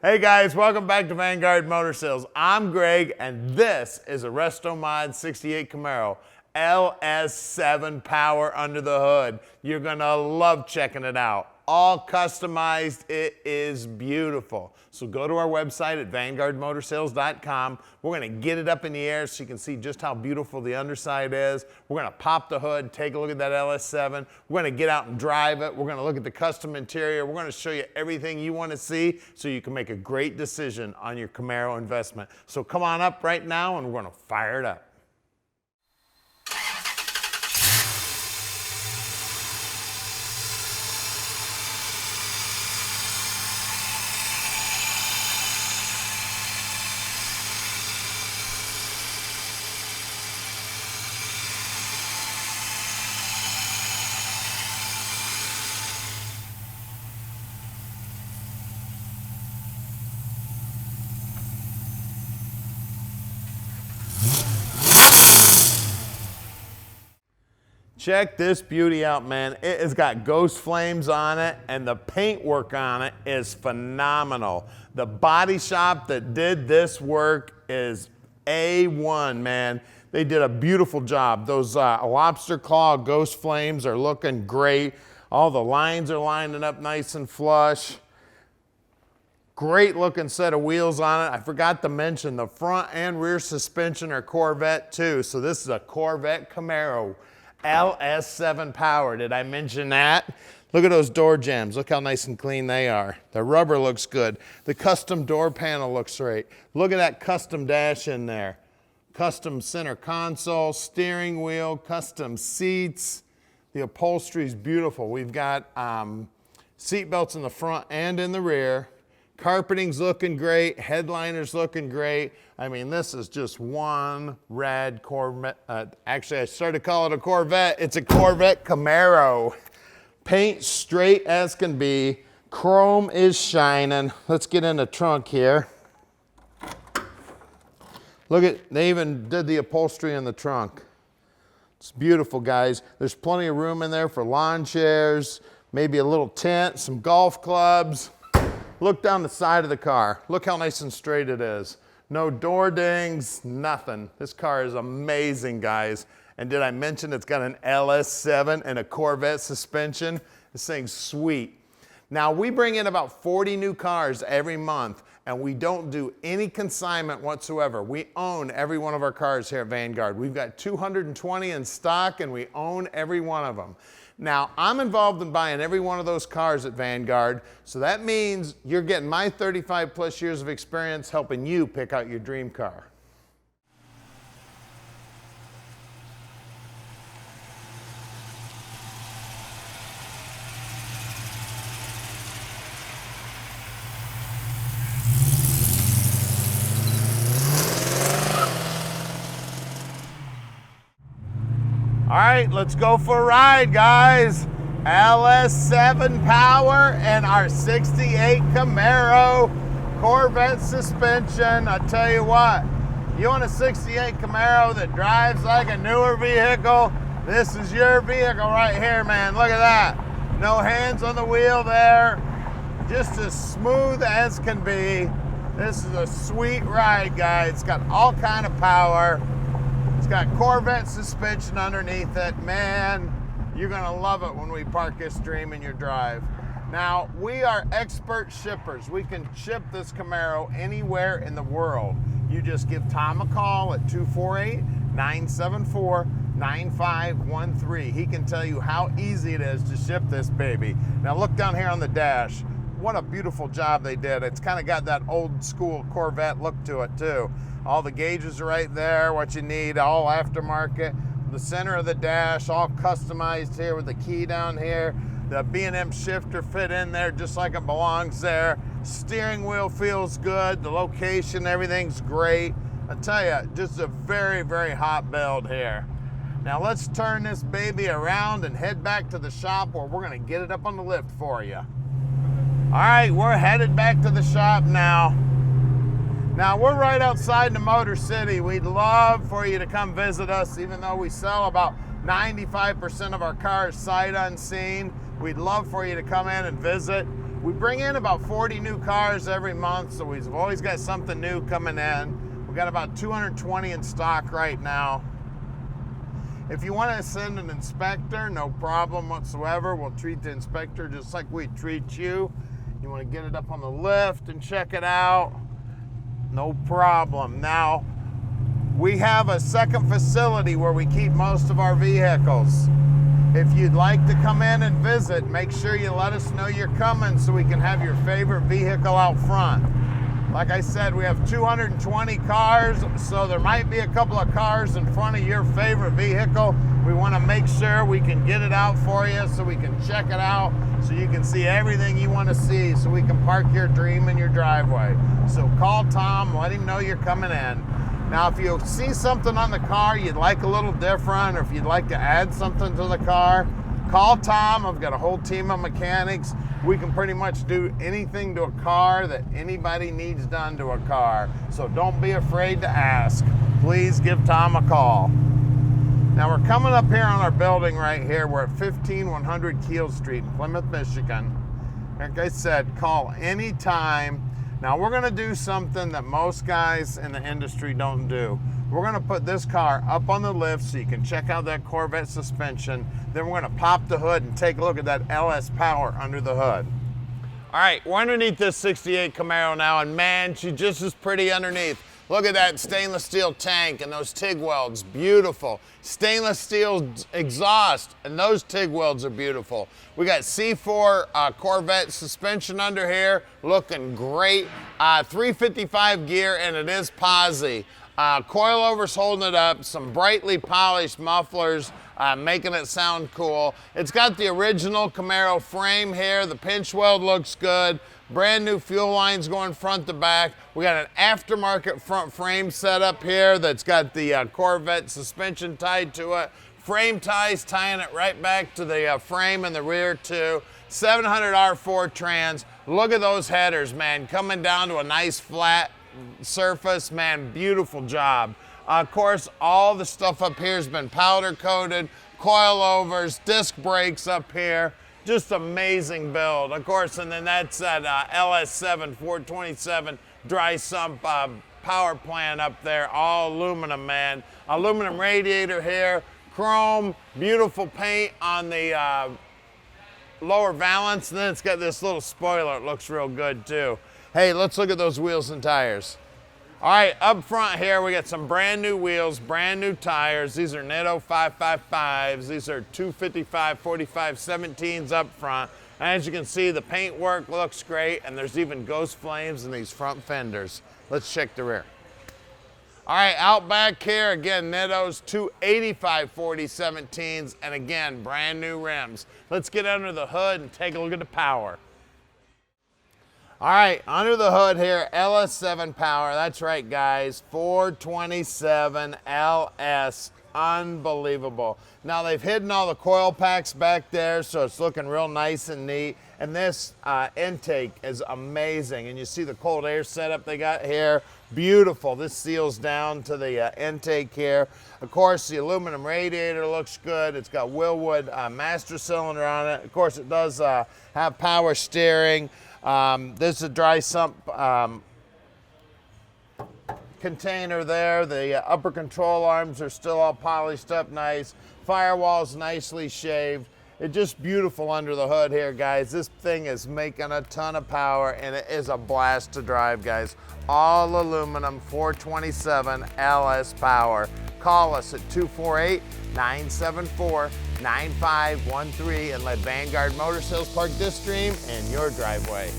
Hey guys, welcome back to Vanguard Motor Sales. I'm Greg, and this is a Restomod 68 Camaro LS7 Power under the hood. You're gonna love checking it out. All customized, it is beautiful. So go to our website at vanguardmotorsales.com. We're gonna get it up in the air so you can see just how beautiful the underside is. We're gonna pop the hood, take a look at that LS7. We're gonna get out and drive it. We're gonna look at the custom interior. We're gonna show you everything you wanna see so you can make a great decision on your Camaro investment. So come on up right now and we're gonna fire it up. Check this beauty out, man. It has got ghost flames on it, and the paint work on it is phenomenal. The body shop that did this work is A1, man. They did a beautiful job. Those lobster claw ghost flames are looking great. All the lines are lining up nice and flush. Great looking set of wheels on it. I forgot to mention the front and rear suspension are Corvette too. So this is a Corvette Camaro LS7 Power. Did I mention that? Look at those door jambs. Look how nice and clean they are. The rubber looks good. The custom door panel looks great. Look at that custom dash in there. Custom center console, steering wheel, custom seats. The upholstery is beautiful. We've got seat belts in the front and in the rear. Carpeting's looking great. Headliner's looking great. I mean, this is just one rad Corvette. Actually, I started to call it a Corvette. It's a Corvette Camaro. Paint straight as can be. Chrome is shining. Let's get in the trunk here. Look at, they even did the upholstery in the trunk. It's beautiful, guys. There's plenty of room in there for lawn chairs, maybe a little tent, some golf clubs. Look down the side of the car. Look how nice and straight it is. No door dings, nothing. This car is amazing, guys. And did I mention it's got an LS7 and a Corvette suspension? This thing's sweet. Now, we bring in about 40 new cars every month, and we don't do any consignment whatsoever. We own every one of our cars here at Vanguard. We've got 220 in stock, and we own every one of them. Now, I'm involved in buying every one of those cars at Vanguard, so that means you're getting my 35 plus years of experience helping you pick out your dream car. All right, let's go for a ride, guys. LS7 Power and our 68 Camaro Corvette suspension. I tell you what, you want a 68 Camaro that drives like a newer vehicle? This is your vehicle right here, man. Look at that. No hands on the wheel there. Just as smooth as can be. This is a sweet ride, guys. It's got all kind of power. It's got Corvette suspension underneath it. Man, you're gonna love it when we park this dream in your drive. Now, we are expert shippers. We can ship this Camaro anywhere in the world. You just give Tom a call at 248-974-9513. He can tell you how easy it is to ship this baby. Now look down here on the dash. What a beautiful job they did. It's kind of got that old school Corvette look to it too. All the gauges are right there, what you need, all aftermarket. The center of the dash, all customized here with the key down here. The B&M shifter fit in there just like it belongs there. Steering wheel feels good. The location, everything's great. I tell you, just a very, very hot build here. Now let's turn this baby around and head back to the shop where we're gonna get it up on the lift for you. All right, we're headed back to the shop now. Now, we're right outside the Motor City. We'd love for you to come visit us, even though we sell about 95% of our cars sight unseen. We'd love for you to come in and visit. We bring in about 40 new cars every month, so we've always got something new coming in. We've got about 220 in stock right now. If you want to send an inspector, no problem whatsoever. We'll treat the inspector just like we treat you. You want to get it up on the lift and check it out, no problem. Now, we have a second facility where we keep most of our vehicles. If you'd like to come in and visit, make sure you let us know you're coming so we can have your favorite vehicle out front. Like I said, we have 220 cars, so there might be a couple of cars in front of your favorite vehicle. We want to make sure we can get it out for you so we can check it out, so you can see everything you want to see, so we can park your dream in your driveway. So call Tom, let him know you're coming in. Now, if you see something on the car you'd like a little different, or if you'd like to add something to the car, call Tom. I've got a whole team of mechanics. We can pretty much do anything to a car that anybody needs done to a car. So don't be afraid to ask. Please give Tom a call. Now, we're coming up here on our building right here. We're at 15100 Keel Street in Plymouth, Michigan. Like I said, call anytime. Now, we're gonna do something that most guys in the industry don't do. We're gonna put this car up on the lift so you can check out that Corvette suspension. Then we're gonna pop the hood and take a look at that LS power under the hood. All right, we're underneath this 68 Camaro now, and man, she's just as pretty underneath. Look at that stainless steel tank and those TIG welds, beautiful. Stainless steel exhaust, and those TIG welds are beautiful. We got C4 Corvette suspension under here, looking great. 355 gear, and it is Posi. Coilovers holding it up, some brightly polished mufflers, making it sound cool. It's got the original Camaro frame here. The pinch weld looks good. Brand new fuel lines going front to back. We got an aftermarket front frame set up here that's got the Corvette suspension tied to it. Frame ties tying it right back to the frame in the rear too. 700 R4 trans. Look at those headers, man, coming down to a nice flat surface, man, beautiful job. Of course, all the stuff up here has been powder coated, coilovers, disc brakes up here. Just amazing build, of course, and then that's that LS7 427 dry sump power plant up there, all aluminum, man. Aluminum radiator here, chrome, beautiful paint on the lower valance, and then it's got this little spoiler. It looks real good too. Hey, let's look at those wheels and tires. All right, up front here, we got some brand new wheels, brand new tires. These are Netto 555s. These are 255 45 17s up front. And as you can see, the paint work looks great, and there's even ghost flames in these front fenders. Let's check the rear. All right, out back here, again, Netto's 285 40 17s, and again, brand new rims. Let's get under the hood and take a look at the power. All right, under the hood here, LS7 power. That's right, guys, 427 LS, unbelievable. Now, they've hidden all the coil packs back there, so it's looking real nice and neat. And this intake is amazing. And you see the cold air setup they got here. Beautiful. This seals down to the intake here. Of course, the aluminum radiator looks good. It's got Wilwood master cylinder on it. Of course, it does have power steering. This is a dry sump container there. The upper control arms are still all polished up nice. Firewall's nicely shaved. It's just beautiful under the hood here, guys. This thing is making a ton of power, and it is a blast to drive, guys. All aluminum 427 LS power. Call us at 248-974-9513 and let Vanguard Motor Sales park this dream in your driveway.